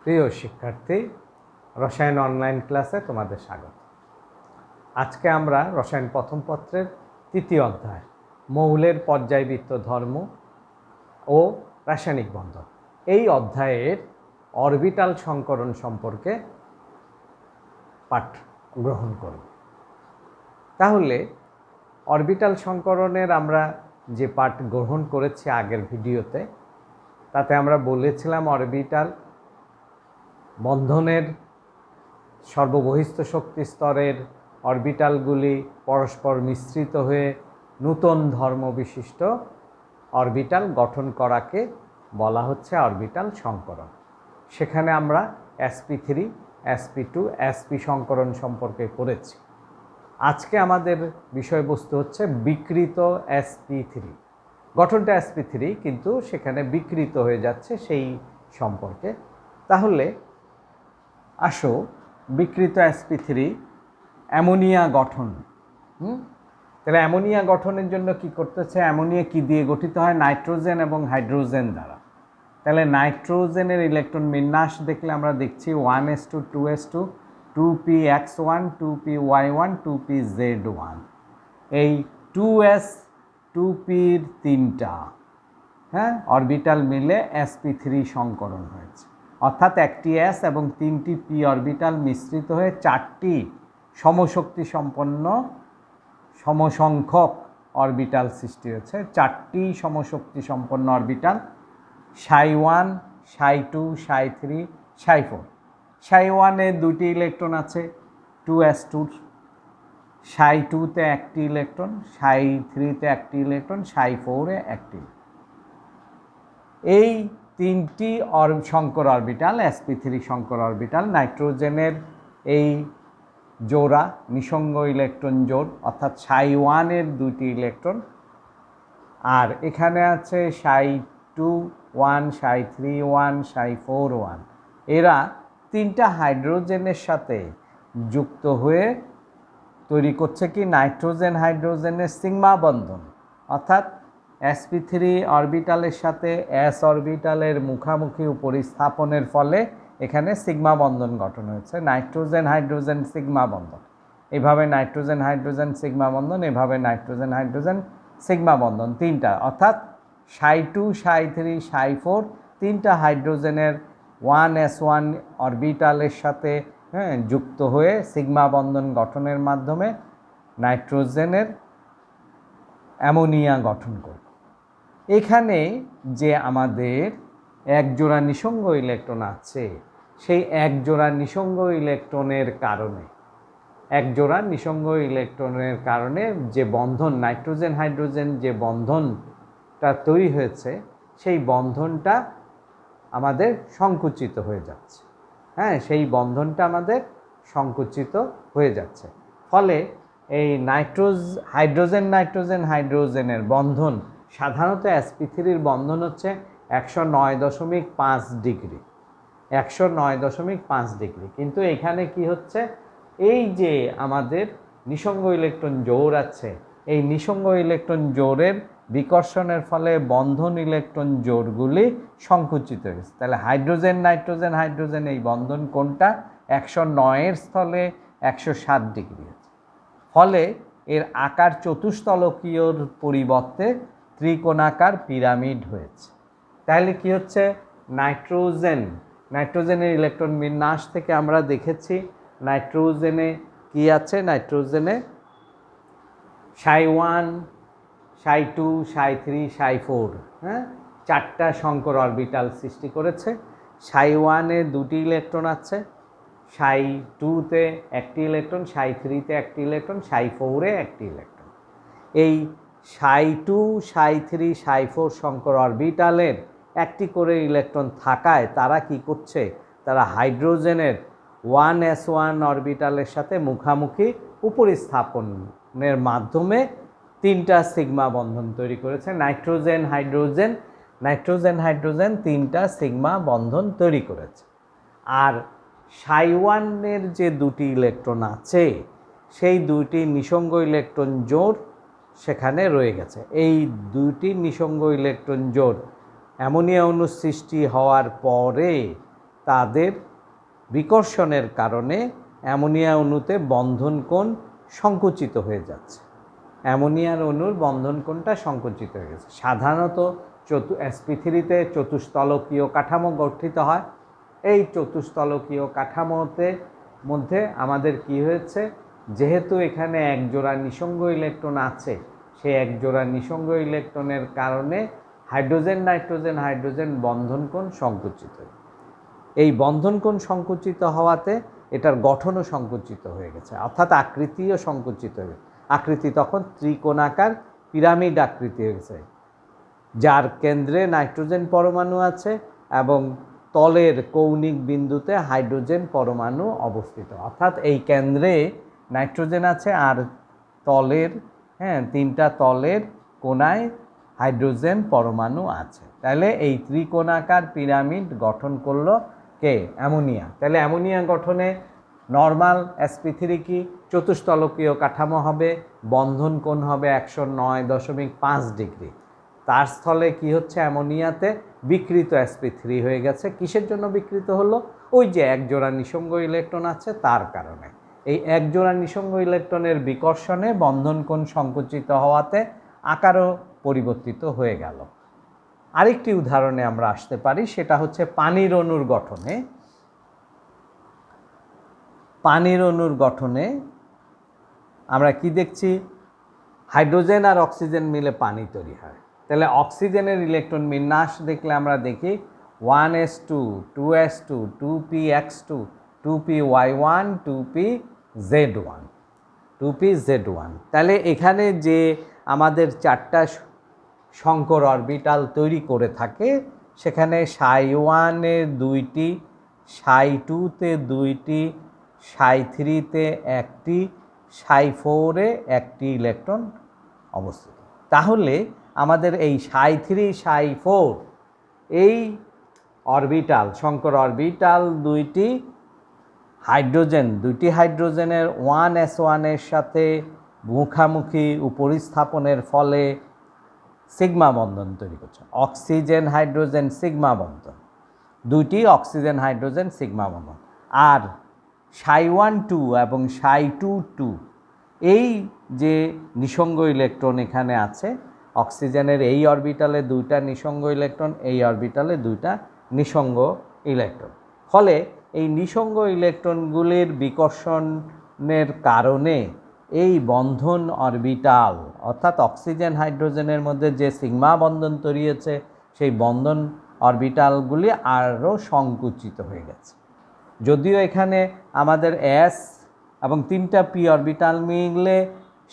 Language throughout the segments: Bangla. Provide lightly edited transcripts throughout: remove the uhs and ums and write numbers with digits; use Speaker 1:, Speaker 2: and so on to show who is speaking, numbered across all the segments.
Speaker 1: প্রিয় শিক্ষার্থী, রসায়ন অনলাইন ক্লাসে তোমাদের স্বাগত। আজকে আমরা রসায়ন প্রথম পত্রের তৃতীয় অধ্যায় মৌলের পর্যায়বৃত্ত ধর্ম ও রাসায়নিক বন্ধন এই অধ্যায়ের অরবিটাল সংকরণ সম্পর্কে পাঠ গ্রহণ করব। তাহলে অরবিটাল সংকরণের আমরা যে পাঠ গ্রহণ করেছি আগের ভিডিওতে, তাতে আমরা বলেছিলাম অরবিটাল বন্ধনের সর্ববহিস্থ শক্তি স্তরের অরবিটালগুলি পরস্পর মিশ্রিত হয়ে নূতন ধর্ম বিশিষ্ট অরবিটাল গঠন করাকে বলা হচ্ছে অরবিটাল সংকরণ। সেখানে আমরা sp3, sp2, sp সংকরণ সম্পর্কে পড়েছি। আজকে আমাদের বিষয়বস্তু হচ্ছে বিকৃত sp3। গঠনটা sp3, কিন্তু সেখানে বিকৃত হয়ে যাচ্ছে সেই সম্পর্কে। তাহলে আসো, বিকৃত sp3 অ্যামোনিয়া গঠন। তাহলে অ্যামোনিয়া গঠনের জন্য কি করতেছে? অ্যামোনিয়া কি দিয়ে গঠিত হয়? নাইট্রোজেন এবং হাইড্রোজেন দ্বারা। তাহলে নাইট্রোজেনের ইলেকট্রন বিন্যাস দেখলে আমরা দেখছি 1s2 2s2 2px1 2py1 2pz1। এই 2s 2pর তিনটা অরবিটাল মিলে sp3 সংকরণ হয়েছে, অর্থাৎ একটি s এবং তিনটি p অরবিটাল মিশ্রিত হয়ে চারটি সমশক্তি সম্পন্ন সমসংখ্যক অরবিটাল সৃষ্টি হয়েছে। চারটি সমশক্তি সম্পন্ন অরবিটাল ψ1, ψ2, ψ3, ψ4। ψ1-এ দুটি ইলেকট্রন আছে 2s2, ψ2-তে একটি ইলেকট্রন, ψ3-তে একটি ইলেকট্রন, ψ4-এ একটি। এই তিনটি সংকর অরবিটাল sp3 সংকর অরবিটাল। নাইট্রোজেনের এই জোড়া নিঃসঙ্গ ইলেকট্রন জোড়, অর্থাৎ ψ1-এর দুটি ইলেকট্রন, আর এখানে আছে ψ2-1, ψ3-1, ψ4-1। এরা তিনটা হাইড্রোজেনের সাথে যুক্ত হয়ে তৈরি করছে কি? নাইট্রোজেন হাইড্রোজেনের সিগমা বন্ধন, অর্থাৎ sp3 অরবিটালের সাথে s অরবিটালের মুখামুখি উপরিস্থাপনের ফলে এখানে সিগমা বন্ধন গঠন হয়েছে, নাইট্রোজেন হাইড্রোজেন সিগমা বন্ধন। এভাবে নাইট্রোজেন হাইড্রোজেন সিগমা বন্ধন, এভাবে নাইট্রোজেন হাইড্রোজেন সিগমা বন্ধন, তিনটা, অর্থাৎ ψ2, ψ3, ψ4 তিনটা হাইড্রোজেনের 1s1 অরবিটালের সাথে যুক্ত হয়ে সিগমা বন্ধন গঠনের মাধ্যমে নাইট্রোজেনের অ্যামোনিয়া গঠন করবে। এখানে যে আমাদের এক জোড়া নিঃসঙ্গ ইলেকট্রন আছে, সেই এক জোড়া নিঃসঙ্গ ইলেকট্রনের কারণে যে বন্ধন নাইট্রোজেন হাইড্রোজেন যে বন্ধনটা তৈরি হয়েছে, সেই বন্ধনটা আমাদের সংকুচিত হয়ে যাচ্ছে। সেই বন্ধনটা আমাদের সংকুচিত হয়ে যাচ্ছে। ফলে এই হাইড্রোজেনের বন্ধন, সাধারণত sp3-র বন্ধন হচ্ছে 109.5 ডিগ্রি, 109.5 ডিগ্রি। কিন্তু এখানে কি হচ্ছে? এই যে আমাদের নিঃসঙ্গ ইলেকট্রন জোড় আছে, এই নিঃসঙ্গ ইলেকট্রন জোড়ের বিকর্ষণের ফলে বন্ধন ইলেকট্রন জোড়গুলি সংকুচিত হয়েছে। তাহলে হাইড্রোজেন এই বন্ধন কোনটা? 109-এর স্থলে 107 ডিগ্রি আছে। ফলে এর আকার চতুস্তলকীয়র পরিবর্তে ত্রিকোণাকার পিরামিড হয়েছে। তাহলে কি হচ্ছে? নাইট্রোজেনের ইলেকট্রন বিন্যাস থেকে আমরা দেখেছি নাইট্রোজেনে কি আছে? নাইট্রোজেনে ψ1, ψ2, ψ3, ψ4 চারটা সংকর অরবিটাল সৃষ্টি করেছে। ψ1-এ দুটি ইলেকট্রন আছে, ψ2-তে একটি ইলেকট্রন, ψ3-তে একটি ইলেকট্রন, ψ4-এ একটি ইলেকট্রন। এই ψ2, ψ3, ψ4 সংকর অরবিটালের একটি করে ইলেকট্রন থাকায় তারা কি করছে? তারা হাইড্রোজেনের 1s1 অরবিটালের সাথে মুখামুখি উপরিস্থাপনের মাধ্যমে তিনটা সিগমা বন্ধন তৈরি করেছে। নাইট্রোজেন হাইড্রোজেন তিনটা সিগমা বন্ধন তৈরি করেছে। আর ψ1-এর যে দুটি ইলেকট্রন আছে, সেই দুইটি নিঃসঙ্গ ইলেকট্রন জোড় সেখানে রয়ে গেছে। এই দুইটি নিঃসঙ্গ ইলেকট্রন জোড় অ্যামোনিয়া অণু সৃষ্টি হওয়ার পরে তাদের বিকর্ষণের কারণে অ্যামোনিয়া অণুতে বন্ধন কোণ সংকুচিত হয়ে যাচ্ছে। অ্যামোনিয়ার অণুর বন্ধন কোণটা সংকুচিত হয়ে গেছে। সাধারণত sp3-তে চতুস্তলকীয় কাঠামো গঠিত হয়। এই চতুস্তলকীয় কাঠামোতে মধ্যে আমাদের কি হয়েছে, যেহেতু এখানে একজোড়া নিঃসঙ্গ ইলেকট্রন আছে, সেই একজোড়া নিঃসঙ্গ ইলেকট্রনের কারণে হাইড্রোজেন নাইট্রোজেন হাইড্রোজেন বন্ধন কোণ সংকুচিত। এই বন্ধন কোণ সংকুচিত হওয়াতে এটার গঠনও সংকুচিত হয়ে গেছে, অর্থাৎ আকৃতিও সংকুচিত হয়ে গেছে। আকৃতি তখন ত্রিকোণাকার পিরামিড আকৃতি হয়ে গেছে, যার কেন্দ্রে নাইট্রোজেন পরমাণু আছে এবং তলের কৌণিক বিন্দুতে হাইড্রোজেন পরমাণু অবস্থিত। অর্থাৎ এই কেন্দ্রে নাইট্রোজেন আছে আর তলের তিনটা তলের কোণায় হাইড্রোজেন পরমাণু আছে। তাহলে এই ত্রিকোণাকার পিরামিড গঠন করলো কে? অ্যামোনিয়া। তাহলে অ্যামোনিয়া গঠনে নর্মাল sp3 কি চতুস্তলকীয় কাঠামো হবে, বন্ধন কোণ হবে 109.5 ডিগ্রি। তার স্থলে কি হচ্ছে, অ্যামোনিয়াতে বিকৃত sp3 হয়ে গেছে। কিসের জন্য বিকৃত হলো? ওই যে একজোড়া নিঃসঙ্গ ইলেকট্রন আছে তার কারণে। এই একজোড়া নিঃসঙ্গ ইলেকট্রনের বিকর্ষণে বন্ধন কোণ সংকুচিত হওয়াতে আকারও পরিবর্তিত হয়ে গেল। আরেকটি উদাহরণে আমরা আসতে পারি, সেটা হচ্ছে পানির অণুর গঠনে। পানির অণুর গঠনে আমরা কি দেখছি, হাইড্রোজেন আর অক্সিজেন মিলে পানি তৈরি হয়। তাহলে অক্সিজেনের ইলেকট্রন বিন্যাস দেখলে আমরা দেখি 1s2 2s2 2px2 2py1 2pz1 2pz1। তাহলে এখানে যে আমাদের চারটা শঙ্কর অরবিটাল তৈরি করে থাকে, সেখানে ψ1-এ 2টি, ψ2-তে 2টি, ψ3-তে 1টি, ψ4-এ 1টি ইলেকট্রন অবস্থিত। তাহলে আমাদের এই ψ3 ψ4 এই অরবিটাল, শঙ্কর অরবিটাল দুইটি হাইড্রোজেনের 1s1-এর সাথে মুখামুখি উপরিস্থাপনের ফলে সিগমা বন্ধন তৈরি করছে। অক্সিজেন হাইড্রোজেন সিগমা বন্ধন, দুইটি অক্সিজেন হাইড্রোজেন সিগমা বন্ধন। আর ψ1 2 এবং ψ2 2 এই যে নিঃসঙ্গ ইলেকট্রন এখানে আছে, অক্সিজেনের এই অরবিটালে দুইটা নিঃসঙ্গ ইলেকট্রন, এই অরবিটালে দুইটা নিঃসঙ্গ ইলেকট্রন। ফলে এই নিঃসঙ্গ ইলেকট্রনগুলির বিকর্ষণের কারণে এই বন্ধন অরবিটাল, অর্থাৎ অক্সিজেন হাইড্রোজেনের মধ্যে যে সিগমা বন্ধন তৈরি হয়েছে, সেই বন্ধন অরবিটালগুলি আরও সংকুচিত হয়ে গেছে। যদিও এখানে আমাদের s এবং 3টা p অরবিটাল মিলে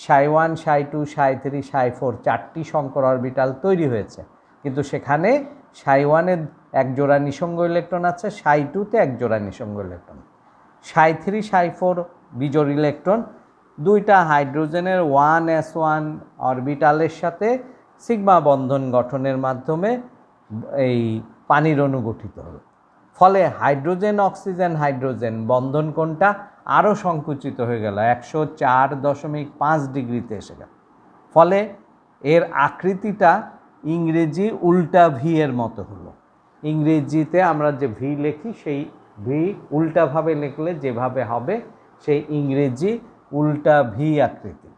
Speaker 1: ψ1 ψ2 ψ3 ψ4 চারটি শঙ্কর অরবিটাল তৈরি হয়েছে, কিন্তু সেখানে ψ1-এ একজোড়া নিঃসঙ্গ ইলেকট্রন আছে, ψ2-তে একজোড়া নিঃসঙ্গ ইলেকট্রন, ψ3 ψ4 বিজোড় ইলেকট্রন দুইটা হাইড্রোজেনের 1s1 অরবিটালের সাথে সিগমা বন্ধন গঠনের মাধ্যমে এই পানির অণু গঠিত হলো। ফলে হাইড্রোজেন অক্সিজেন হাইড্রোজেন বন্ধন কোণটা আরও সংকুচিত হয়ে গেল, 104.5 ডিগ্রিতে এসে গেল। ফলে এর আকৃতিটা ইংরেজি উল্টা ভি এর মতো হলো। ইংরেজিতে আমরা যে ভি লিখি, সেই ভি উল্টাভাবে লিখলে যেভাবে হবে, সেই ইংরেজি উল্টা ভি আকৃতি।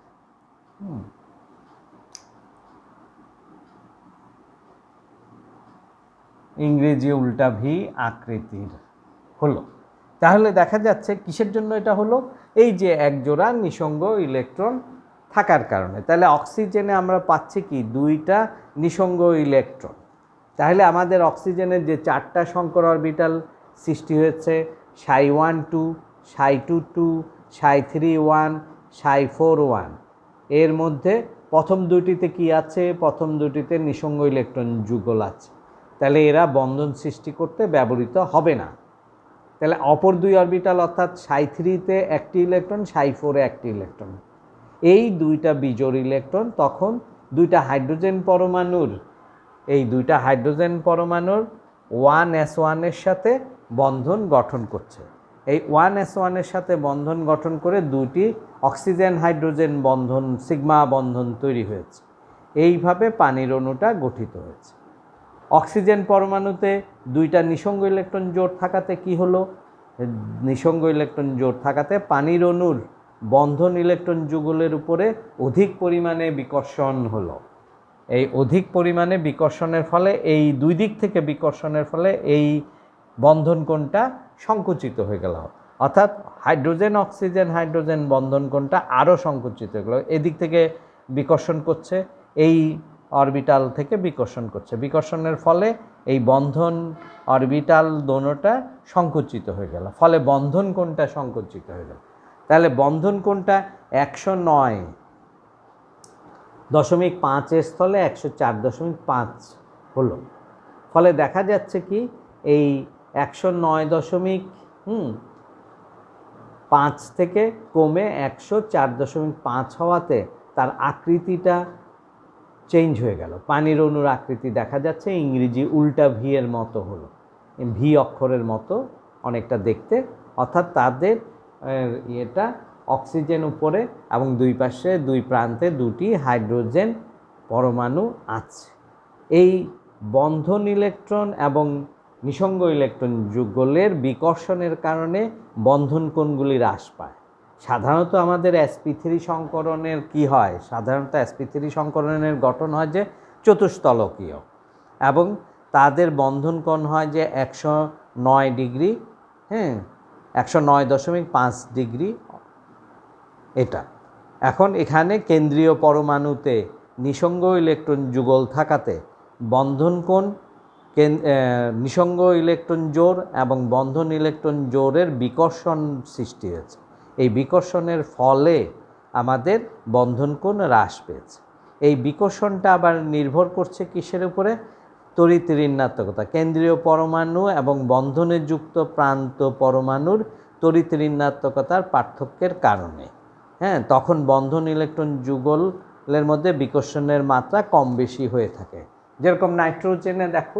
Speaker 1: ইংরেজি উল্টা ভি আকৃতির হলো। তাহলে দেখা যাচ্ছে কিসের জন্য এটা হলো, এই যে একজোড়া নিঃসঙ্গ ইলেকট্রন থাকার কারণে। তাহলে অক্সিজেনে আমরা পাচ্ছি কি, দুইটা নিঃসঙ্গ ইলেকট্রন। তাহলে আমাদের অক্সিজেনের যে চারটা শঙ্কর অরবিটাল সৃষ্টি হয়েছে, ψ1 2 ψ2 2 ψ3 1 ψ4 1, এর মধ্যে প্রথম দুটিতে কি আছে, প্রথম দুটিতে নিঃসঙ্গ ইলেকট্রন যুগল আছে। তাহলে এরা বন্ধন সৃষ্টি করতে ব্যবহৃত হবে না। তাহলে অপর দুই অরবিটাল, অর্থাৎ ψ3-তে একটি ইলেকট্রন, ψ4-এ একটি ইলেকট্রন, এই দুইটা বিজোড় ইলেকট্রন তখন দুইটা হাইড্রোজেন পরমাণুর, এই দুইটা হাইড্রোজেন পরমাণুর 1s1-এর সাথে বন্ধন গঠন করছে। এই 1s1-এর সাথে বন্ধন গঠন করে দুটি অক্সিজেন হাইড্রোজেন বন্ধন, সিগমা বন্ধন তৈরি হয়েছে। এইভাবে পানির অণুটা গঠিত হয়েছে। অক্সিজেন পরমাণুতে দুইটা নিঃসঙ্গ ইলেকট্রন জোড় থাকাতে কি হলো, নিঃসঙ্গ ইলেকট্রন জোড় থাকাতে পানির অণুর বন্ধন ইলেকট্রন যুগলের উপরে অধিক পরিমাণে বিকর্ষণ হলো। এই অধিক পরিমাণে বিকর্ষণের ফলে, এই দুই দিক থেকে বিকর্ষণের ফলে এই বন্ধন কোণটা সংকুচিত হয়ে গেল, অর্থাৎ হাইড্রোজেন অক্সিজেন হাইড্রোজেন বন্ধন কোণটা আরও সংকুচিত হয়ে গেল। এদিক থেকে বিকর্ষণ করছে, এই অরবিটাল থেকে বিকর্ষণ করছে, বিকর্ষণের ফলে এই বন্ধন অরবিটাল দোনোটা সংকুচিত হয়ে গেল, ফলে বন্ধন কোণটা সংকুচিত হয়ে গেল। তাহলে বন্ধন কোণটা 109.5 স্থলে 104.5 হলো। ফলে দেখা যাচ্ছে কি এই 109.5 থেকে কমে 104.5 হওয়াতে তার আকৃতিটা চেঞ্জ হয়ে গেল। পানির অণুর আকৃতি দেখা যাচ্ছে ইংরেজি উল্টা ভি এর মতো হলো, ভি অক্ষরের মতো অনেকটা দেখতে, অর্থাৎ তাদের এটা অক্সিজেন উপরে এবং দুই পাশে দুই প্রান্তে দুটি হাইড্রোজেন পরমাণু আছে। এই বন্ধন ইলেকট্রন এবং নিঃসঙ্গ ইলেকট্রন যুগলের বিকর্ষণের কারণে বন্ধন কোণগুলি হ্রাস পায়। সাধারণত আমাদের sp3 সংকরণের কি হয়, সাধারণত sp3 সংকরণের গঠন হয় যে চতুস্তলকীয় এবং তাদের বন্ধন কোণ হয় যে 109 ডিগ্রি, 109.5 ডিগ্রি এটা। এখন এখানে কেন্দ্রীয় পরমাণুতে নিঃসঙ্গ ইলেকট্রন যুগল থাকাতে বন্ধন কোণ নিঃসঙ্গ ইলেকট্রন জোড় এবং বন্ধন ইলেকট্রন জোড়ের বিকর্ষণ সৃষ্টি হয়েছে। এই বিকর্ষণের ফলে আমাদের বন্ধন কোণ হ্রাস পেয়েছে। এই বিকর্ষণটা আবার নির্ভর করছে কিসের উপরে, তড়িৎ ঋণাত্মকতা। কেন্দ্রীয় পরমাণু এবং বন্ধনে যুক্ত প্রান্ত পরমাণুর তড়িৎ ঋণাত্মকতার পার্থক্যের কারণে তখন বন্ধন ইলেকট্রন যুগলের মধ্যে বিকর্ষণের মাত্রা কম বেশি হয়ে থাকে। যেরকম নাইট্রোজেনে দেখো,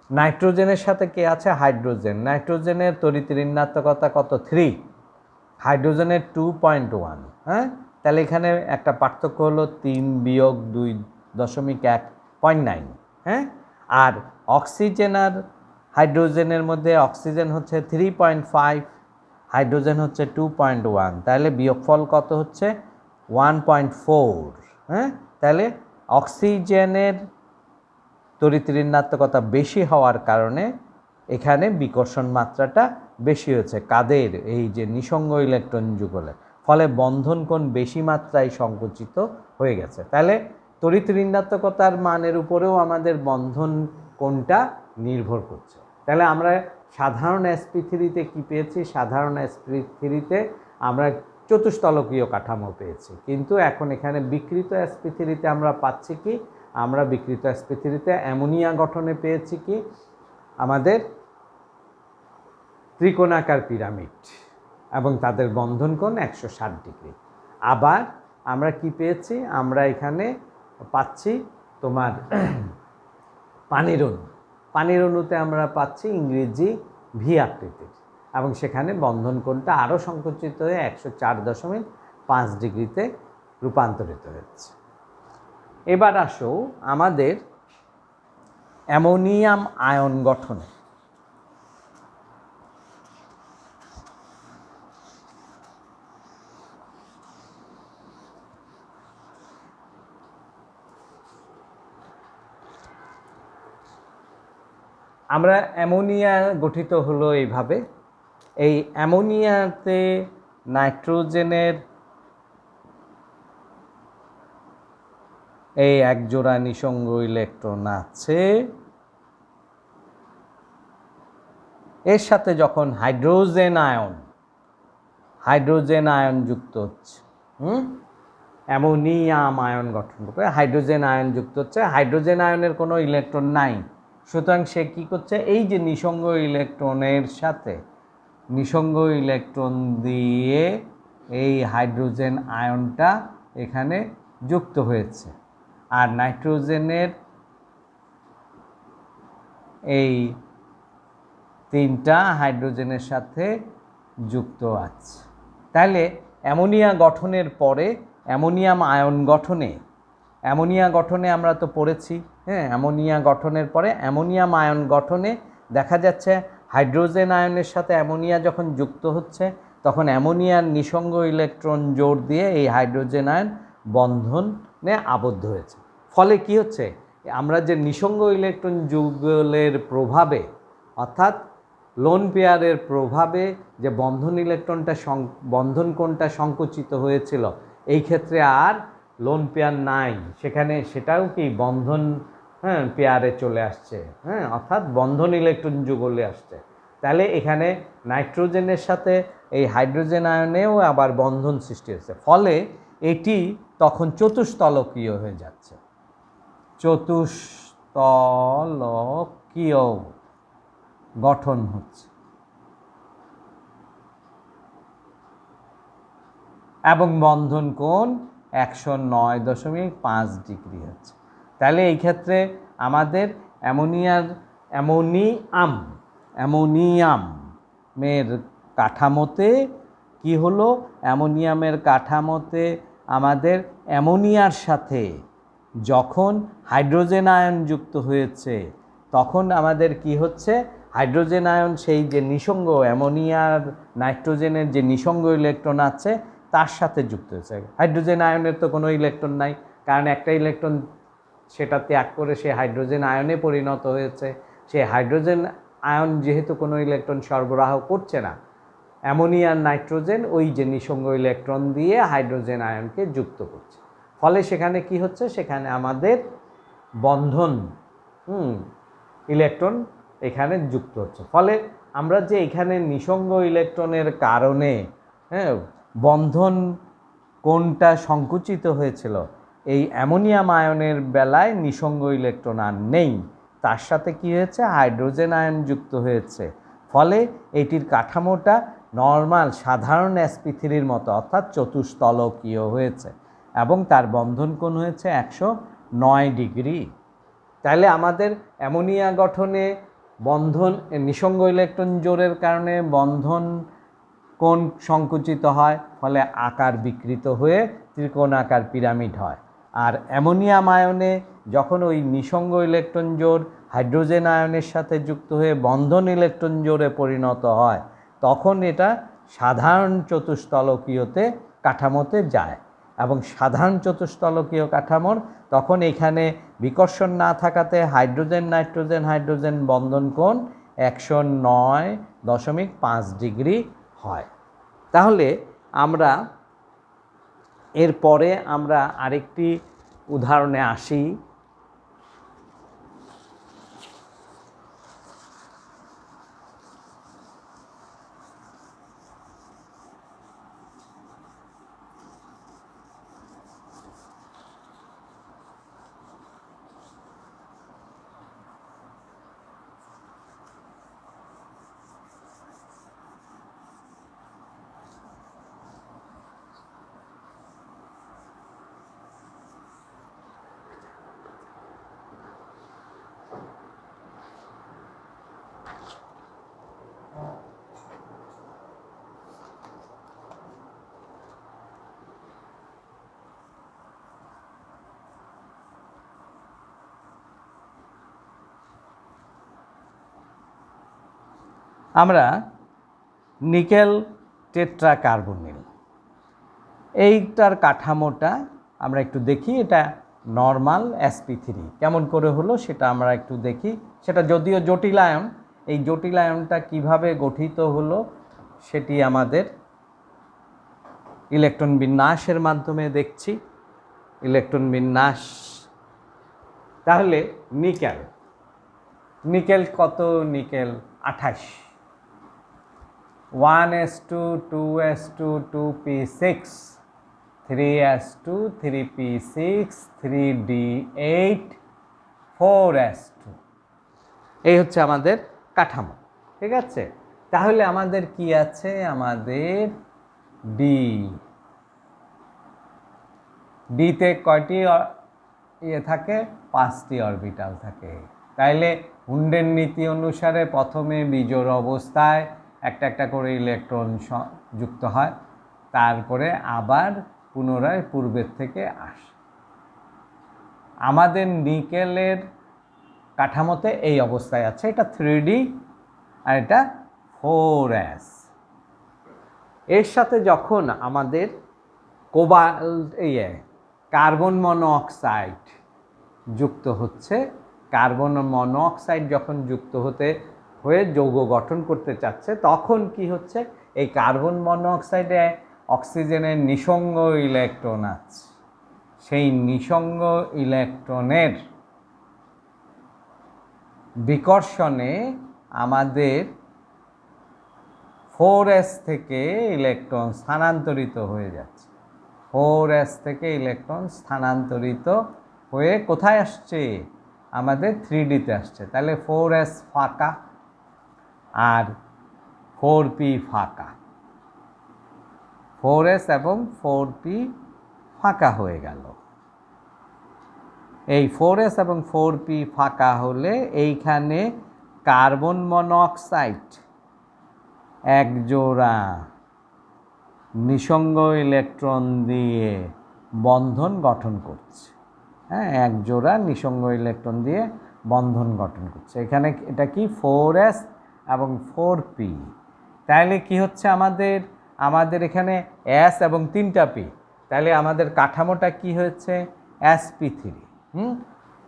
Speaker 1: নাইট্রোজেনের সাথে কে আছে, হাইড্রোজেন। নাইট্রোজেনের তড়িৎ ঋণাত্মকতা কত, 3, হাইড্রোজেনের 2.1। তাহলে এখানে একটা পার্থক্য হলো 3 বিয়োগ 2.1.9। আর অক্সিজেন আর হাইড্রোজেনের মধ্যে অক্সিজেন হচ্ছে 3.5, হাইড্রোজেন হচ্ছে 2.1, তাহলে বিয়োগফল কত হচ্ছে 1.4। তাহলে অক্সিজেনের তড়িৎ ঋণাত্মকতা বেশি হওয়ার কারণে এখানে বিকর্ষণ মাত্রাটা বেশি হয়েছে। কাদের, এই যে নিঃসঙ্গ ইলেকট্রন যুগলের, ফলে বন্ধন কোণ বেশি মাত্রায় সংকুচিত হয়ে গেছে। তাহলে তড়িৎ ঋণাত্মকতার মানের উপরেও আমাদের বন্ধন কোণটা নির্ভর করছে। তাহলে আমরা সাধারণ sp3-তে কি পেয়েছি, সাধারণ sp3-তে আমরা চতুস্তলকীয় কাঠামো পেয়েছি, কিন্তু এখন এখানে বিকৃত sp3-তে আমরা পাচ্ছি কি, আমরা বিকৃত sp3-তে অ্যামোনিয়া গঠনে পেয়েছি কি আমাদের ত্রিকোণাকার পিরামিড এবং তাদের বন্ধন কোণ 160 ডিগ্রি। আবার আমরা কি পেয়েছি, আমরা এখানে পাচ্ছি তোমার পানির অণু, পানির অণুতে আমরা পাচ্ছি ইংরেজি ভি আকৃতির এবং সেখানে বন্ধন কোণটা আরও সংকুচিত হয়ে 104.5 ডিগ্রিতে রূপান্তরিত হয়েছে। এবার আসো আমাদের অ্যামোনিয়াম আয়ন গঠনে। আমরা অ্যামোনিয়া গঠিত হলো এইভাবে। এই অ্যামোনিয়াতে নাইট্রোজেনের এই একজোড়া নিঃসঙ্গ ইলেকট্রন আছে, এর সাথে যখন হাইড্রোজেন আয়ন যুক্ত হচ্ছে, অ্যামোনিয়াম আয়ন গঠন করে হাইড্রোজেন আয়ন যুক্ত হচ্ছে, হাইড্রোজেন আয়নের কোনো ইলেকট্রন নাই, সুতরাং সে কী করছে, এই যে নিঃসঙ্গ ইলেকট্রনের সাথে নিঃসঙ্গ ইলেকট্রন দিয়ে এই হাইড্রোজেন আয়নটা এখানে যুক্ত হয়েছে, আর নাইট্রোজেনের এই 3টা হাইড্রোজেনের সাথে যুক্ত আছে। তাহলে অ্যামোনিয়া গঠনের পরে অ্যামোনিয়াম আয়ন গঠনে আমরা তো পড়েছি হ্যাঁ, অ্যামোনিয়া গঠনের পরে অ্যামোনিয়াম আয়ন গঠনে দেখা যাচ্ছে হাইড্রোজেন আয়নের সাথে অ্যামোনিয়া যখন যুক্ত হচ্ছে তখন অ্যামোনিয়ার নিঃসঙ্গ ইলেকট্রন জোর দিয়ে এই হাইড্রোজেন আয়ন বন্ধনে আবদ্ধ হয়েছে। ফলে কি হচ্ছে, আমরা যে নিঃসঙ্গ ইলেকট্রন যুগলের প্রভাবে অর্থাৎ লোন পেয়ারের প্রভাবে যে বন্ধন ইলেকট্রনটা বন্ধন কোণটা সংকুচিত হয়েছিল, এই ক্ষেত্রে আর লোন পেয়ার নাই, সেখানে সেটাও কি বন্ধন পেয়ারে চলে আসছে, অর্থাৎ বন্ধন ইলেকট্রন যুগলে আসছে। তাহলে এখানে নাইট্রোজেনের সাথে এই হাইড্রোজেন আয়নেও আবার বন্ধন সৃষ্টি হয়েছে, ফলে এটি তখন চতুস্তলকীয় হয়ে যাচ্ছে। চতুস্তলকীয় গঠন হচ্ছে এবং বন্ধন কোণ 109.5 ডিগ্রি হচ্ছে। তাহলে এই ক্ষেত্রে আমাদের অ্যামোনিয়ামের কাঠামোতে কি হলো, অ্যামোনিয়ামের কাঠামোতে আমাদের অ্যামোনিয়ার সাথে যখন হাইড্রোজেন আয়ন যুক্ত হয়েছে তখন আমাদের কি হচ্ছে, হাইড্রোজেন আয়ন সেই যে নিঃসঙ্গ অ্যামোনিয়ার নাইট্রোজেনের যে নিঃসঙ্গ ইলেকট্রন আছে তার সাথে যুক্ত হয়েছে। হাইড্রোজেন আয়নের তো কোনো ইলেকট্রন নাই, কারণ একটা ইলেকট্রন সেটা ত্যাগ করে সে হাইড্রোজেন আয়নে পরিণত হয়েছে। সে হাইড্রোজেন আয়ন যেহেতু কোনো ইলেকট্রন সরবরাহ করছে না, অ্যামোনিয়ার নাইট্রোজেন ওই যে নিঃসঙ্গ ইলেকট্রন দিয়ে হাইড্রোজেন আয়নকে যুক্ত করছে। ফলে সেখানে কি হচ্ছে, সেখানে আমাদের বন্ধন ইলেকট্রন এখানে যুক্ত হচ্ছে। ফলে আমরা যে এখানে নিঃসঙ্গ ইলেকট্রনের কারণে বন্ধন কোণটা সংকুচিত হয়েছিল, এই অ্যামোনিয়াম আয়নের বেলায় নিঃসঙ্গ ইলেকট্রন আর নেই, তার সাথে কি হয়েছে, হাইড্রোজেন আয়ন যুক্ত হয়েছে। ফলে এটির কাঠামোটা নর্মাল সাধারণ sp3 মতো অর্থাৎ চতুস্তলকীয় হয়েছে এবং তার বন্ধন কোণ হয়েছে 109 ডিগ্রি। তাহলে আমাদের অ্যামোনিয়া গঠনে বন্ধন নিঃসঙ্গ ইলেকট্রন জোরের কারণে বন্ধন কোণ সংকুচিত হয়, ফলে আকার বিকৃত হয়ে ত্রিকোণাকার পিরামিড হয়। আর অ্যামোনিয়াম আয়নে যখন ওই নিঃসঙ্গ ইলেকট্রন জোড় হাইড্রোজেন আয়নের সাথে যুক্ত হয়ে বন্ধন ইলেকট্রন জোড়ে পরিণত হয়, তখন এটা সাধারণ চতুস্তলকীয়তে কাঠামোতে যায় এবং সাধারণ চতুস্তলকীয় কাঠামোর তখন এখানে বিকর্ষণ না থাকাতে হাইড্রোজেন নাইট্রোজেন হাইড্রোজেন বন্ধন কোণ 109.5 ডিগ্রি হয়। তাহলে আমরা এরপরে আমরা আরেকটি উদাহরণে আসি। আমরা নিকেল টেট্রাকার্বনিল এইটার কাঠামোটা আমরা একটু দেখি। এটা নর্মাল sp3 কেমন করে হলো সেটা আমরা একটু দেখি। সেটা যদিও জটিল আয়ন, এই জটিল আয়নটা কীভাবে গঠিত হলো সেটি আমাদের ইলেকট্রন বিন্যাসের মাধ্যমে দেখছি। ইলেকট্রন বিন্যাস, তাহলে নিকেল কত, nickel 28, 1s2 2s2 2p6 3s2 3p6 3d8 4s2, এই হচ্ছে আমাদের কাঠামো। ঠিক আছে, তাহলে আমাদের কি আছে, আমাদের ডিতে কয়টি থাকে, 5টি অরবিটাল থাকে। তাইলে হুন্ডের নীতি অনুসারে প্রথমে বিজোড় অবস্থায় একটা একটা করে ইলেকট্রন যুক্ত হয়, তারপরে আবার পুনরায় পূর্বের থেকে আসে। আমাদের নিকেলের কাঠামোতে এই অবস্থায় আছে। এটা 3D আর এটা 4s। এর সাথে যখন আমাদের কার্বন মনোঅক্সাইড যুক্ত হচ্ছে, কার্বন মনোঅক্সাইড যখন যুক্ত হয়ে যৌগ গঠন করতে চাচ্ছে, তখন কি হচ্ছে, এই কার্বন মনোঅক্সাইডে অক্সিজেনের নিঃসঙ্গ ইলেকট্রন আছে। সেই নিঃসঙ্গ ইলেকট্রনের বিকর্ষণে আমাদের 4s থেকে ইলেকট্রন স্থানান্তরিত হয়ে যাচ্ছে। 4s থেকে ইলেকট্রন স্থানান্তরিত হয়ে কোথায় আসছে, আমাদের 3Dতে আসছে। তাহলে 4s ফাঁকা আর 4p ফাঁকা, 4s এবং 4p ফাঁকা হয়ে গেল। এই 4s এবং 4p ফাঁকা হলে এইখানে কার্বন মনোঅক্সাইড এক জোড়া নিঃসঙ্গ ইলেকট্রন দিয়ে বন্ধন গঠন করছে। হ্যাঁ, এক জোড়া নিঃসঙ্গ ইলেকট্রন দিয়ে বন্ধন গঠন করছে। এখানে এটা কি 4s এবং 4p। তাহলে কি হচ্ছে, আমাদের এখানে s এবং 3টা p। তাহলে আমাদের কাঠামোটা কি হয়েছে, sp3।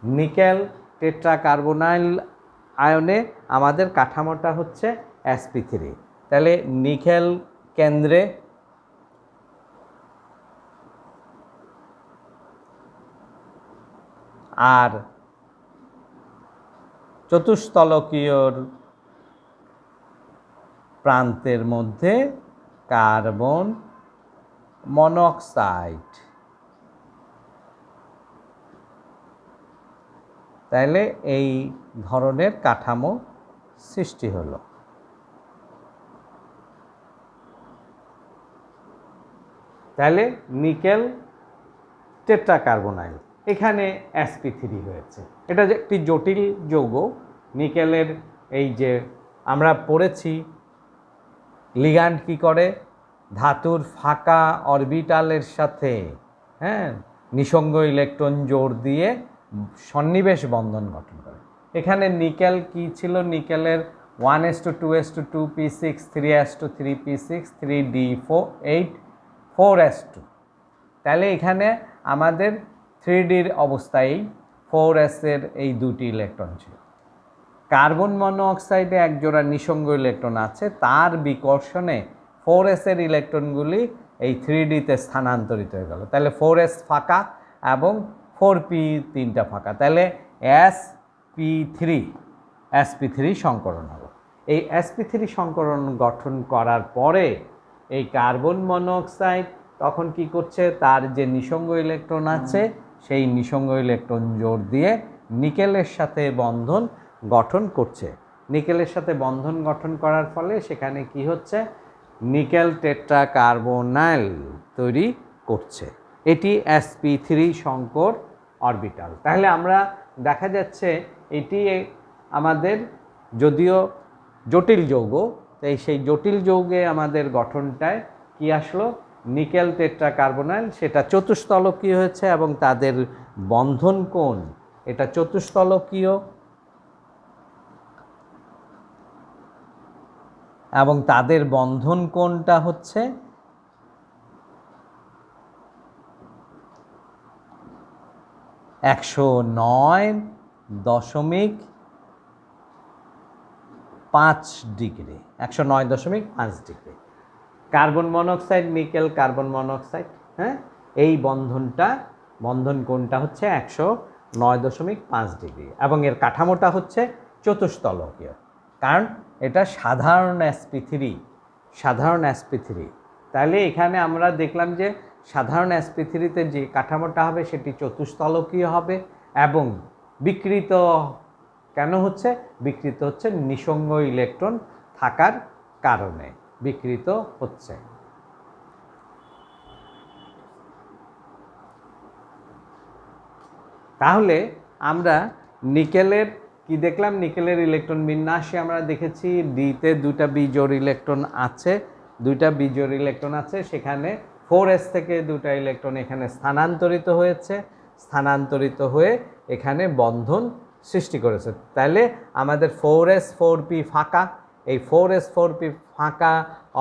Speaker 1: নিকেল টেট্রাকার্বনাইল আয়নে আমাদের কাঠামোটা হচ্ছে sp3। তাহলে নিকেল কেন্দ্রে আর চতুস্তলকীয়র প্রান্তের মধ্যে কার্বন মনোক্সাইড। তাহলে এই ধরনের কাঠামো সৃষ্টি হলো। তাহলে নিকেল টেট্রাকার্বনাইল, এখানে sp3 হয়েছে। এটা যে একটি জটিল যৌগ। নিকেলের এই যে আমরা পড়েছি লিগ্যান্ড কি করে, ধাতুর ফাঁকা অরবিটালের সাথে নিঃসঙ্গ ইলেকট্রন জোড় দিয়ে সন্নিবেশ বন্ধন গঠন করে। এখানে নিকেল কি ছিল, নিকেলের 1:2:2 p6 3:3 p6 3d8 4s2। তাহলে এখানে আমাদের 3Dর অবস্থায় 4s এর এই দুটি ইলেকট্রন ছিল। কার্বন মনোঅক্সাইডে এক জোড়া নিঃসঙ্গ ইলেকট্রন আছে, তার বিকর্ষণে 4s এর ইলেকট্রনগুলি এই 3Dতে স্থানান্তরিত হয়ে গেল। তাহলে 4s ফাঁকা এবং 4p 3টা ফাঁকা। তাহলে sp3 সংকরণ হলো। এই sp3 সংকরণ গঠন করার পরে এই কার্বন মনোঅক্সাইড তখন কি করছে, তার যে নিঃসঙ্গ ইলেকট্রন আছে সেই নিঃসঙ্গ ইলেকট্রন জোড় দিয়ে নিকেলের সাথে বন্ধন গঠন করছে। নিকেলের সাথে বন্ধন গঠন করার ফলে সেখানে কি হচ্ছে, নিকেল টেট্রাকার্বনাইল তৈরি করছে। এটি sp3 সংকর অরবিটাল। তাহলে আমরা দেখা যাচ্ছে এটি আমাদের যদিও জটিল যৌগ, তাই সেই জটিল যৌগে আমাদের গঠনটায় কি আসলো, নিকেল টেট্রাকার্বনাইল, সেটা চতুস্তলকীয় হয়েছে এবং তাদের বন্ধন কোণ এটা চতুস্তলকীয় এবং তাদের বন্ধন কোণটা হচ্ছে 109.5 degree, 109.5 degree. Carbon monoxide nickel carbon monoxide, এই বন্ধন কোণটা হচ্ছে 109.5 ডিগ্রি এবং এর কাঠামোটা হচ্ছে চতুস্তলকীয়, কারণ এটা সাধারণ sp3। তাহলে এখানে আমরা দেখলাম যে সাধারণ sp3তে যে কাঠামোটা হবে সেটি চতুস্তলকীয় হবে এবং বিকৃত কেন হচ্ছে, বিকৃত হচ্ছে নিঃসঙ্গ ইলেকট্রন থাকার কারণে বিকৃত হচ্ছে। তাহলে আমরা নিকেলের কি দেখলাম, নিকেলের ইলেকট্রন বিন্যাসে আমরা দেখেছি ডিতে 2টা বিজোড় ইলেকট্রন আছে, 2টা বিজোড় ইলেকট্রন আছে, সেখানে 4s থেকে 2টা ইলেকট্রন এখানে স্থানান্তরিত হয়েছে, স্থানান্তরিত হয়ে এখানে বন্ধন সৃষ্টি করেছে। তাহলে আমাদের 4s4p ফাঁকা, এই 4s4p ফাঁকা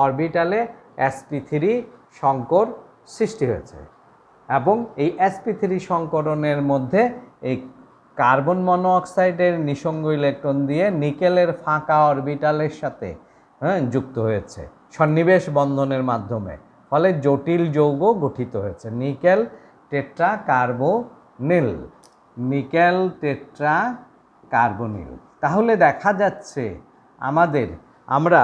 Speaker 1: অরবিটালে sp3 সংকর সৃষ্টি হয়েছে এবং এই sp3 সংকরণের মধ্যে এই কার্বন মনোঅক্সাইডের নিঃসঙ্গ ইলেকট্রন দিয়ে নিকেলের ফাঁকা অরবিটালের সাথে যুক্ত হয়েছে সন্নিবেশ বন্ধনের মাধ্যমে, ফলে জটিল যৌগ গঠিত হয়েছে nickel tetra carbonyl, nickel tetra carbonyl. তাহলে দেখা যাচ্ছে আমরা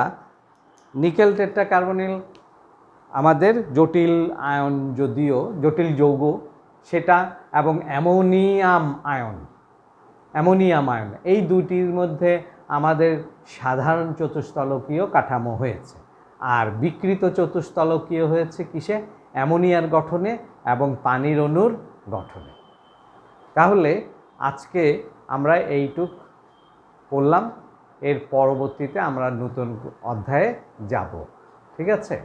Speaker 1: নিকেল টেট্রা কার্বনিল আমাদের জটিল আয়ন, যদিও জটিল যৌগ সেটা, এবং অ্যামোনিয়াম আয়ন এই দুইটির মধ্যে আমাদের সাধারণ চতুস্তলকীয় কাঠামো হয়েছে, আর বিকৃত চতুস্তলকীয় হয়েছে কিসে? অ্যামোনিয়ার গঠনে এবং পানির অণুর গঠনে। তাহলে আজকে আমরা এইটুক পড়লাম, এর পরবর্তীতে আমরা নতুন অধ্যায়ে যাব। ঠিক আছে?